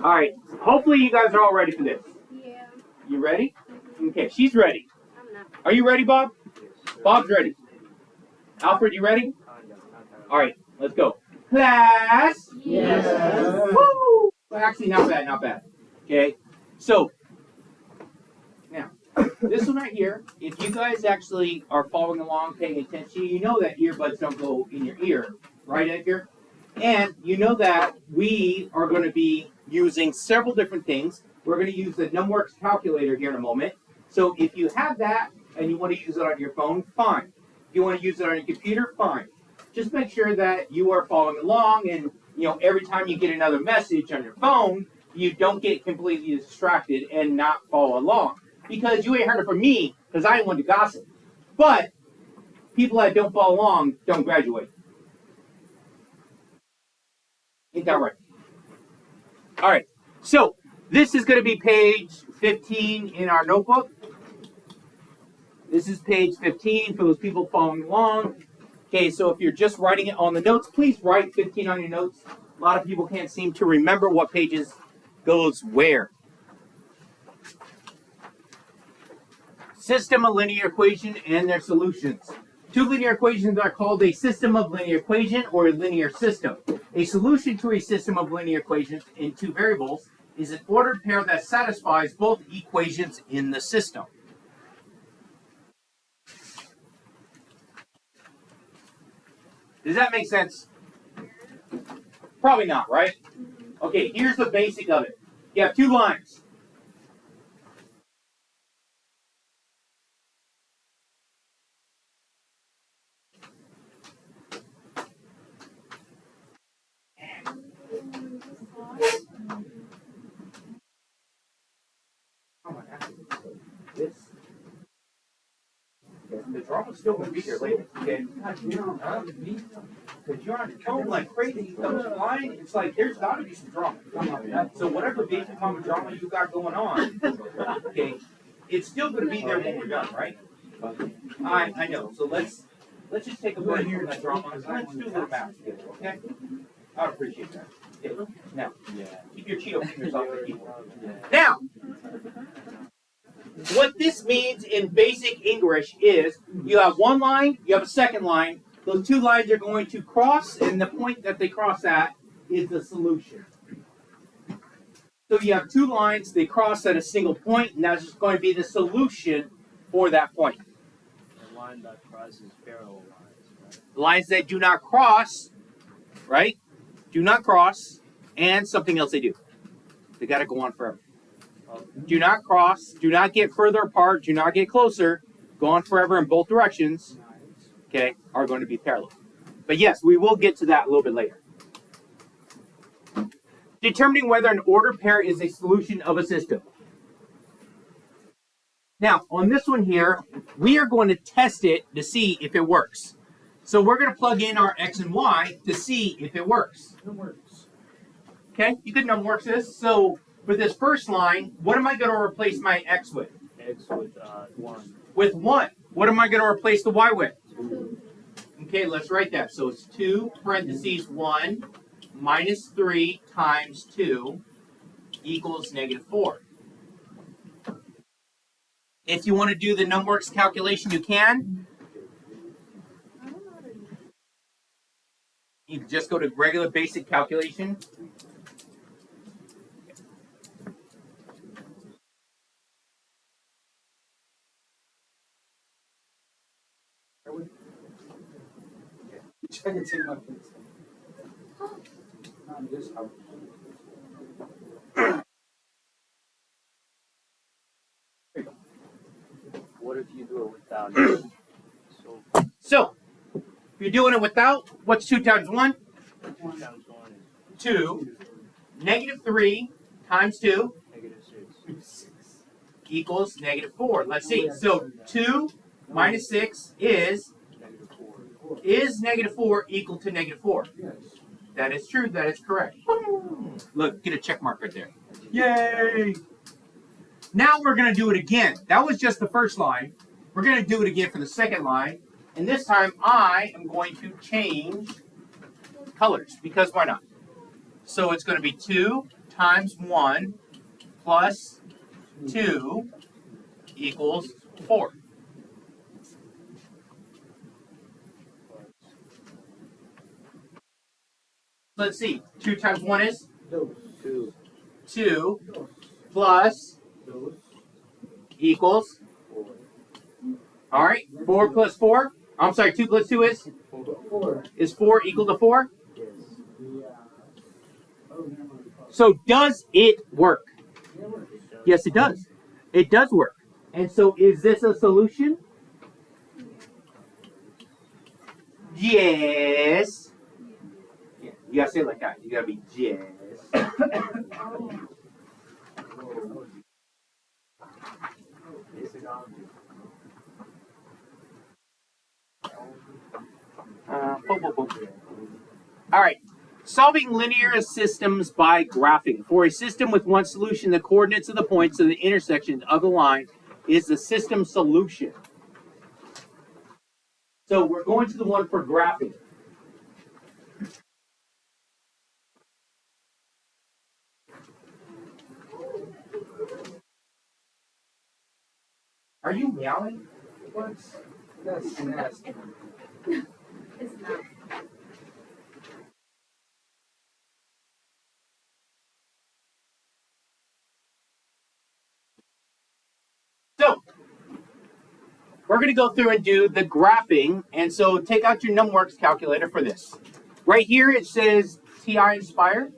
All right. Hopefully you guys are all ready for this. Yeah. You ready? Okay, she's ready. I'm not. Are you ready, Bob? Bob's ready. Alfred, you ready? All right, let's go. Class? Yes. Woo! Actually, not bad, not bad. Okay, so now this one right here, if you guys actually are following along, paying attention, you know that earbuds don't go in your ear, right, Edgar? And you know that we are going to be using several different things. We're going to use the NumWorks calculator here in a moment. So if you have that and you want to use it on your phone, fine. If you want to use it on your computer, fine. Just make sure that you are following along, and every time you get another message on your phone, you don't get completely distracted and not follow along. Because you ain't heard it from me, because I ain't one to gossip. But people that don't follow along don't graduate. Ain't that right? All right. So this is going to be page 15 in our notebook. This is page 15 for those people following along. Okay, so if you're just writing it on the notes, please write 15 on your notes. A lot of people can't seem to remember what pages goes where. System of linear equation and their solutions. Two linear equations are called a system of linear equation or a linear system. A solution to a system of linear equations in two variables is an ordered pair that satisfies both equations in the system. Does that make sense? Probably not, right? Okay, here's the basic of it. You have two lines. This. The drama's still going to be here later. Okay. Because you're on your phone like crazy. Those line, it's like there's got to be some drama. So whatever basic mama drama you got going on, okay, it's still going to be there when we're done, right? I know. So let's just take a break here in that drama. Let's do a little math together, okay? I would appreciate that. Okay. Now, keep your Cheeto fingers off the keyboard. Now, what this means in basic English is you have one line, you have a second line. Those two lines are going to cross, and the point that they cross at is the solution. So you have two lines, they cross at a single point, and that's just going to be the solution for that point. The line that crosses parallel lines, right? Lines that do not cross, right? Do not cross, and something else they do. They got to go on forever. Do not cross, do not get further apart, do not get closer, go on forever in both directions, okay, are going to be parallel. But yes, we will get to that a little bit later. Determining whether an ordered pair is a solution of a system. Now, on this one here, we are going to test it to see if it works. So we're going to plug in our x and y to see if it works. Okay, you could NumWorks this. So for this first line, what am I going to replace my x with? X with 1. With 1. What am I going to replace the y with? 2. Okay, let's write that. So it's 2 parentheses 1 minus 3 times 2 equals negative 4. If you want to do the NumWorks calculation, you can. You can just go to regular basic calculation. I can take my place. Not this house. What if you do it without it? So, if you're doing it without, what's 2 times 1? 2 times 1 is 2. Negative 3 times 2 negative 6. equals negative 4. Let's see. So 2 minus 6 is Negative 4. is negative 4 equal to negative 4? Yes. That is true. That is correct. Look, get a check mark right there. Yay! Now we're going to do it again. That was just the first line. We're going to do it again for the second line. And this time I am going to change colors, because why not? So it's going to be 2 times 1 plus 2 equals 4. Let's see. 2 times 1 is 2. 2 plus equals. All right. 4 plus 4. I'm sorry. 2 plus 2 is 4 equal to 4. So does it work? Yes, it does. It does work. And so is this a solution? Yes. Yeah, you gotta say it like that. You gotta be yes. Boom, boom, boom. All right. Solving linear systems by graphing. For a system with one solution, the coordinates of the points of the intersections of the line is the system solution. So we're going to the one for graphing. Are you meowing? What? That's nasty. It's not. So we're going to go through and do the graphing. And so take out your numworks calculator for this. Right here it says TI Inspire.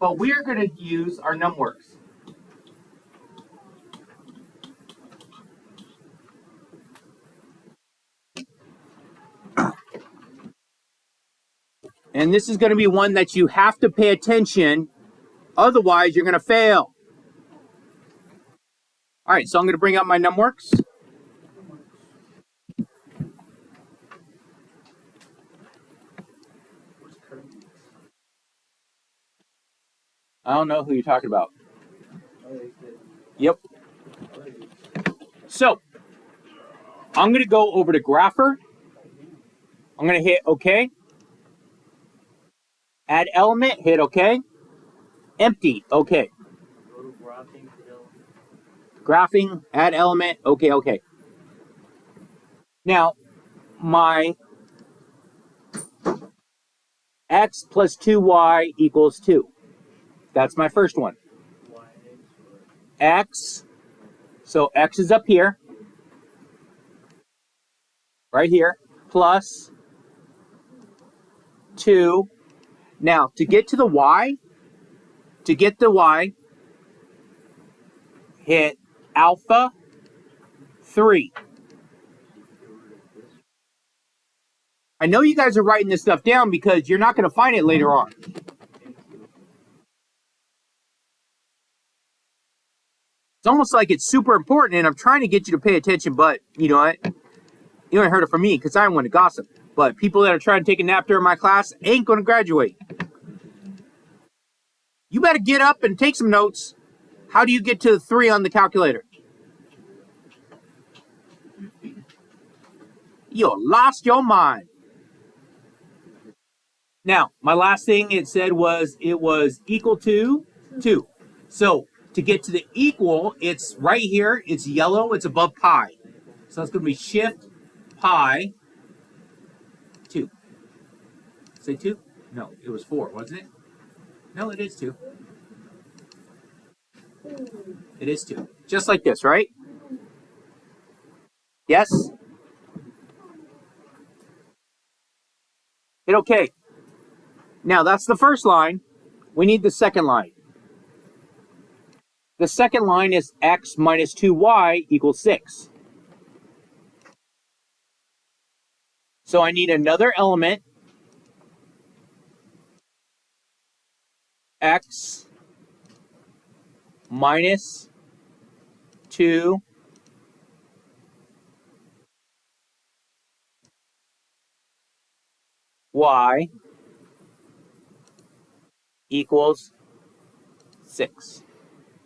But we're going to use our numworks. And this is going to be one that you have to pay attention. Otherwise, you're going to fail. All right, so I'm going to bring up my numworks. I don't know who you're talking about. Yep. So, I'm going to go over to Grapher. I'm going to hit OK. Add element, hit OK. Empty, OK. Go to graphing, Graphing, add element, OK, OK. Now, my x plus 2y equals 2. That's my first one. X, so x is up here, right here, plus 2. Now, to get the y, hit alpha 3. I know you guys are writing this stuff down because you're not going to find it later on. It's almost like it's super important, and I'm trying to get you to pay attention, but you know what? You ain't heard it from me because I don't want to gossip. But people that are trying to take a nap during my class ain't going to graduate. You better get up and take some notes. How do you get to 3 on the calculator? You lost your mind. Now, my last thing it said was it was equal to 2. So to get to the equal, it's right here. It's yellow. It's above pi. So it's going to be shift pi 2. Say 2? No, it was 4, wasn't it? No, it is 2. It is 2. Just like this, right? Yes? Hit OK. Now, that's the first line. We need the second line. The second line is x minus 2y equals 6. So I need another element, x minus 2 y equals 6.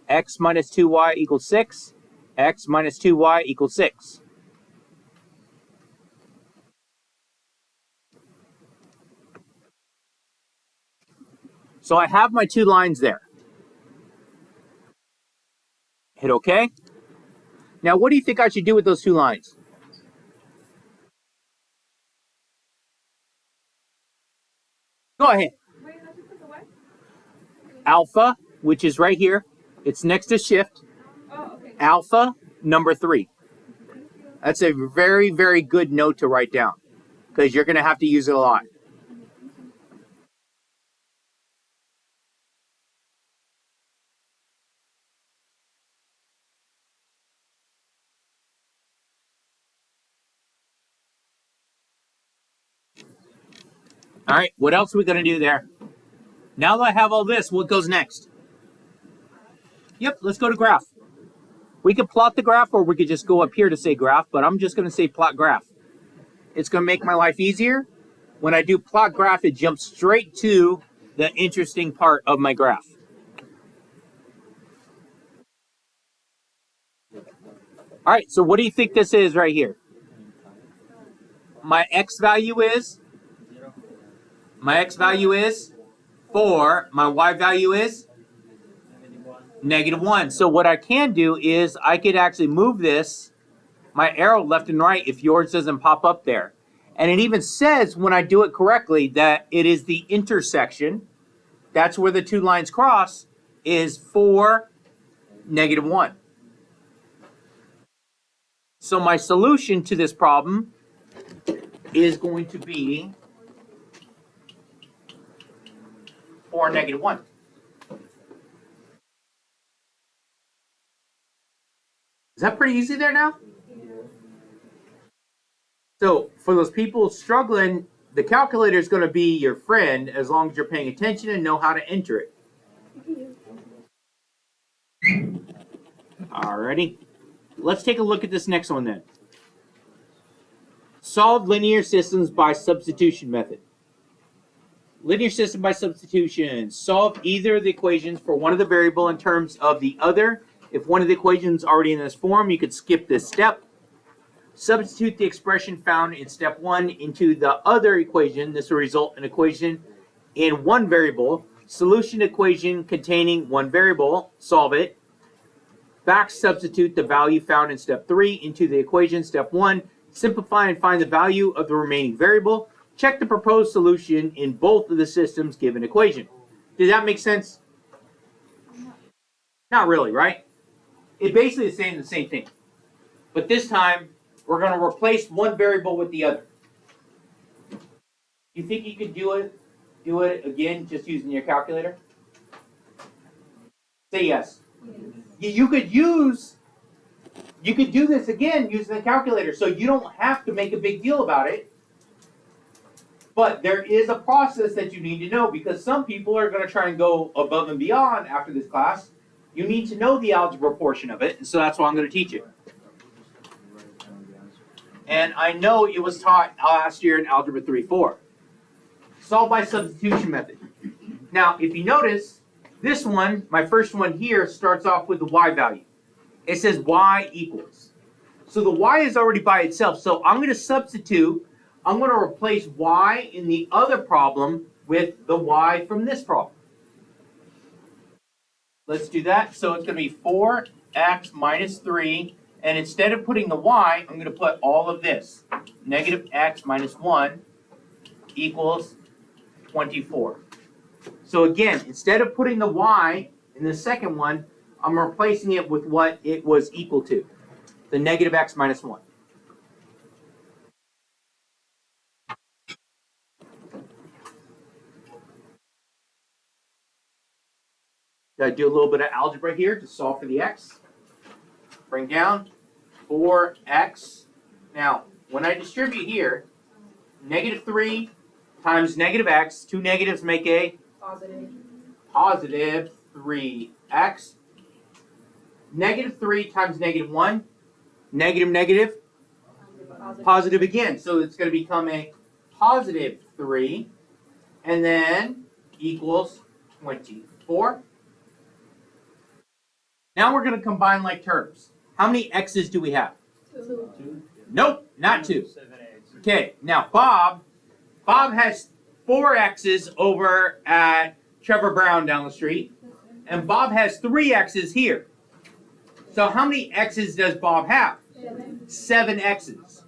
X minus 2y equals 6. X minus 2y equals 6. So I have my 2 lines there. Hit OK. Now, what do you think I should do with those 2 lines? Go ahead. Wait, how'd you put the what? Alpha, which is right here. It's next to shift. Oh, okay. Alpha, number 3. That's a very, very good note to write down because you're going to have to use it a lot. All right, what else are we going to do there? Now that I have all this, what goes next? Yep, let's go to graph. We could plot the graph or we could just go up here to say graph, but I'm just going to say plot graph. It's going to make my life easier. When I do plot graph, it jumps straight to the interesting part of my graph. All right, so what do you think this is right here? My x value is? My x value is 4. My y value is? -1. So what I can do is I could actually move this, my arrow left and right, if yours doesn't pop up there. And it even says when I do it correctly that it is the intersection. That's where the 2 lines cross is 4, -1. So my solution to this problem is going to be 4, -1. Is that pretty easy there now? So for those people struggling, the calculator is going to be your friend as long as you're paying attention and know how to enter it. Alrighty. Let's take a look at this next one then. Solve linear systems by substitution method. Linear system by substitution. Solve either of the equations for one of the variable in terms of the other. If one of the equations is already in this form, you could skip this step. Substitute the expression found in step 1 into the other equation. This will result in an equation in one variable. Solution equation containing one variable. Solve it. Back substitute the value found in step 3 into the equation. Step 1. Simplify and find the value of the remaining variable. Check the proposed solution in both of the system's given equation. Does that make sense? Not really, right? It basically is saying the same thing. But this time, we're going to replace one variable with the other. You think you could do it again just using your calculator? Say yes. You could do this again using the calculator, so you don't have to make a big deal about it. But there is a process that you need to know because some people are going to try and go above and beyond after this class. You need to know the algebra portion of it, and so that's why I'm going to teach it. And I know it was taught last year in Algebra 3-4. Solve by substitution method. Now, if you notice, this one, my first one here, starts off with the y value. It says y equals. So the y is already by itself. So I'm going to substitute. I'm going to replace y in the other problem with the y from this problem. Let's do that. So it's going to be 4x minus 3. And instead of putting the y, I'm going to put all of this. Negative x minus 1 equals 24. So again, instead of putting the y in the second one, I'm replacing it with what it was equal to. The negative x minus 1. Got to do a little bit of algebra here to solve for the x. Bring down 4x. Now, when I distribute here, negative 3 times negative x, 2 negatives make a positive 3x. Negative 3 times negative 1, negative, negative, positive again. So it's going to become a positive 3, and then equals 24. Now we're going to combine like terms. How many x's do we have? 2. Nope, not 2. 7 eggs. Okay, now Bob has 4 x's over at Trevor Brown down the street, and Bob has 3 X's here. So how many X's does Bob have? 7 X's.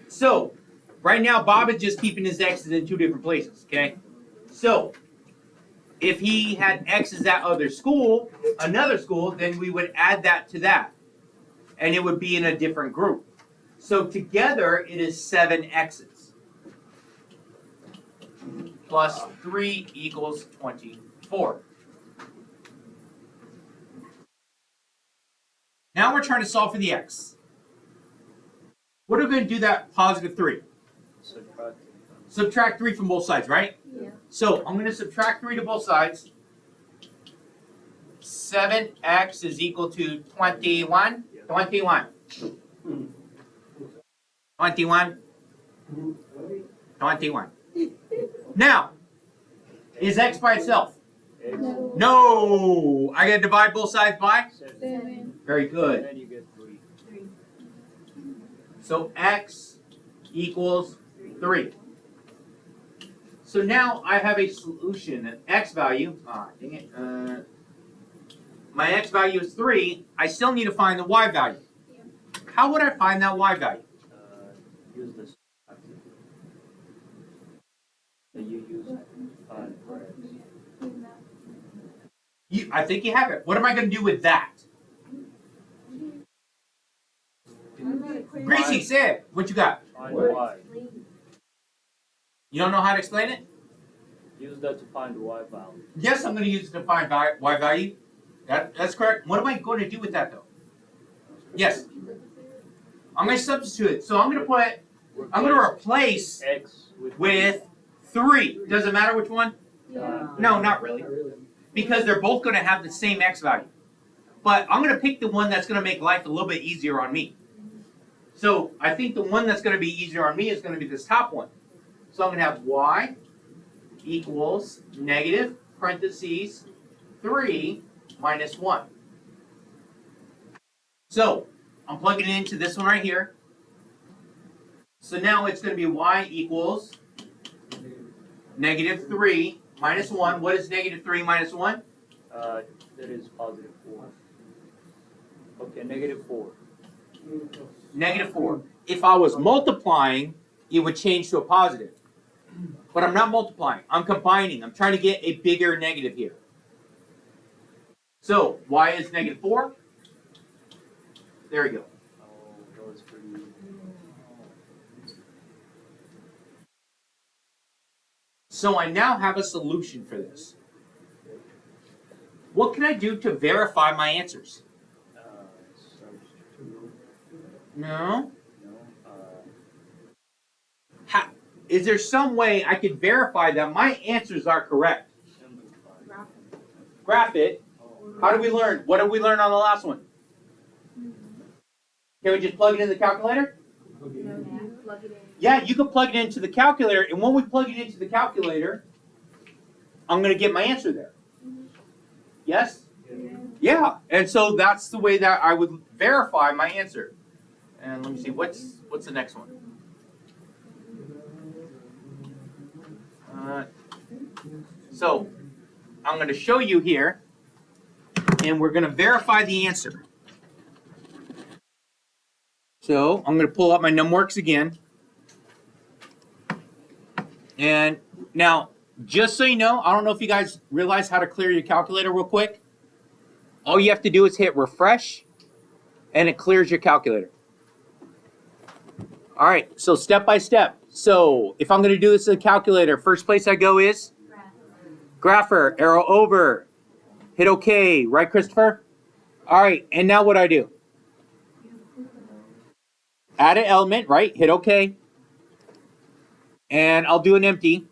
So right now Bob is just keeping his X's in 2 different places, okay? So if he had X's at another school, then we would add that to that. And it would be in a different group. So together it is 7 X's. Plus 3 equals 24. Now we're trying to solve for the X. What are we going to do that positive 3? Subtract. Subtract 3 from both sides, right? Yeah. So I'm going to subtract 3 to both sides. 7x is equal to 21. 21. 21. 21. Now, is x by itself? X. No! I got to divide both sides by? 7. Very good. And then you get 3. So x equals 3. So now I have a solution, an x value. Dang it. My x value is 3. I still need to find the y value. How would I find that y value? Use this. So you use 5 for x. I think you have it. What am I going to do with that? Gracie, say it. What you got? Find y. You don't know how to explain it? Use that to find the y value. Yes, I'm going to use it to find y value. That's correct. What am I going to do with that, though? Yes. I'm going to substitute it. So I'm going to replace x with 3. Does it matter which one? No, not really. Because they're both going to have the same x value. But I'm going to pick the one that's going to make life a little bit easier on me. So I think the one that's going to be easier on me is going to be this top one. So I'm going to have y equals negative, parentheses, 3 minus 1. So I'm plugging it into this one right here. So now it's going to be y equals negative 3 minus 1. What is negative 3 minus 1? That is positive 4. Okay, negative 4. Negative 4. If I was multiplying, it would change to a positive. But I'm not multiplying. I'm combining. I'm trying to get a bigger negative here. So y is negative 4. There we go. Oh, that was pretty easy. So I now have a solution for this. What can I do to verify my answers? Substitute. No. No. Is there some way I could verify that my answers are correct? Simplify. Graph it. Oh. How did we learn? What did we learn on the last one? Can we just plug it in the calculator? Plug it in. Yeah, you can plug it into the calculator, and when we plug it into the calculator, I'm going to get my answer there. Yes? Yeah, and so that's the way that I would verify my answer. And let me see, what's the next one? So I'm going to show you here, and we're going to verify the answer. So I'm going to pull up my numworks again. And now, just so you know, I don't know if you guys realize how to clear your calculator real quick. All you have to do is hit refresh, and it clears your calculator. All right, so step by step. So if I'm going to do this in the calculator, first place I go is grapher, arrow over, hit OK, right, Christopher? All right, and now what do I do? Add an element, right? Hit OK. And I'll do an empty.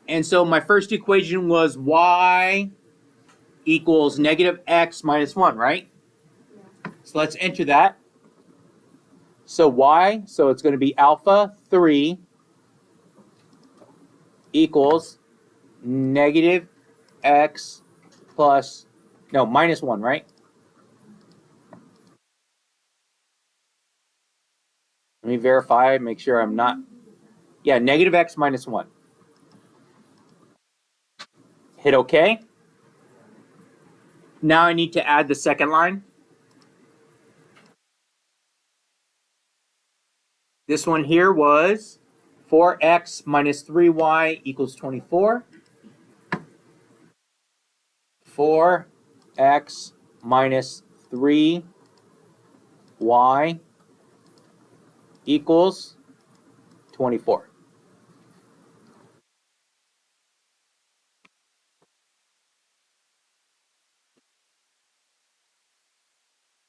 And so my first equation was y equals negative x minus 1, right? So let's enter that. So y, so it's going to be alpha 3 equals negative x plus, no, minus 1, right? Let me verify, make sure I'm not, yeah, negative x minus 1. Hit OK. Now I need to add the second line. This one here was 4x minus 3y equals 24. 4x minus 3y equals 24.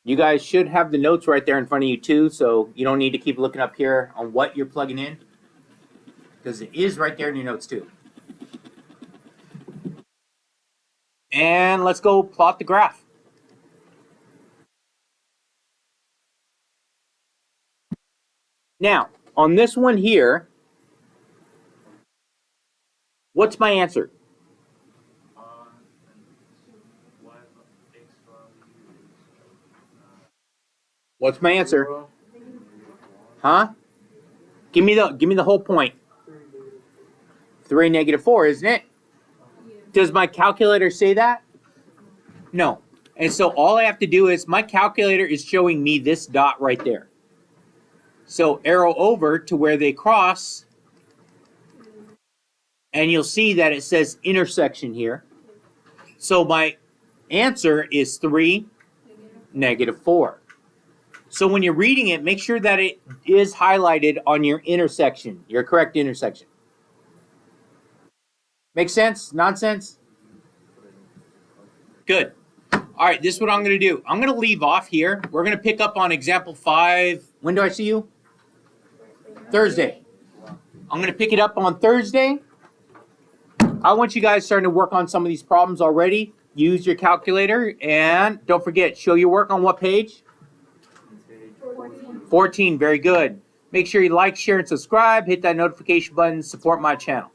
You guys should have the notes right there in front of you too, so you don't need to keep looking up here on what you're plugging in, because it is right there in your notes too. And let's go plot the graph. Now, on this one here, what's my answer? What's my answer? Huh? Give me the whole point. 3 negative 4, isn't it? Does my calculator say that? No. And so all I have to do is, my calculator is showing me this dot right there. So arrow over to where they cross, and you'll see that it says intersection here. So my answer is 3 negative 4. So when you're reading it, make sure that it is highlighted on your intersection, your correct intersection. Make sense? Nonsense? Good. All right, this is what I'm going to do. I'm going to leave off here. We're going to pick up on example 5. When do I see you? Thursday. I'm going to pick it up on Thursday. I want you guys starting to work on some of these problems already. Use your calculator, and don't forget, show your work on what page? 14. Very good. Make sure you like, share, and subscribe. Hit that notification button. Support my channel.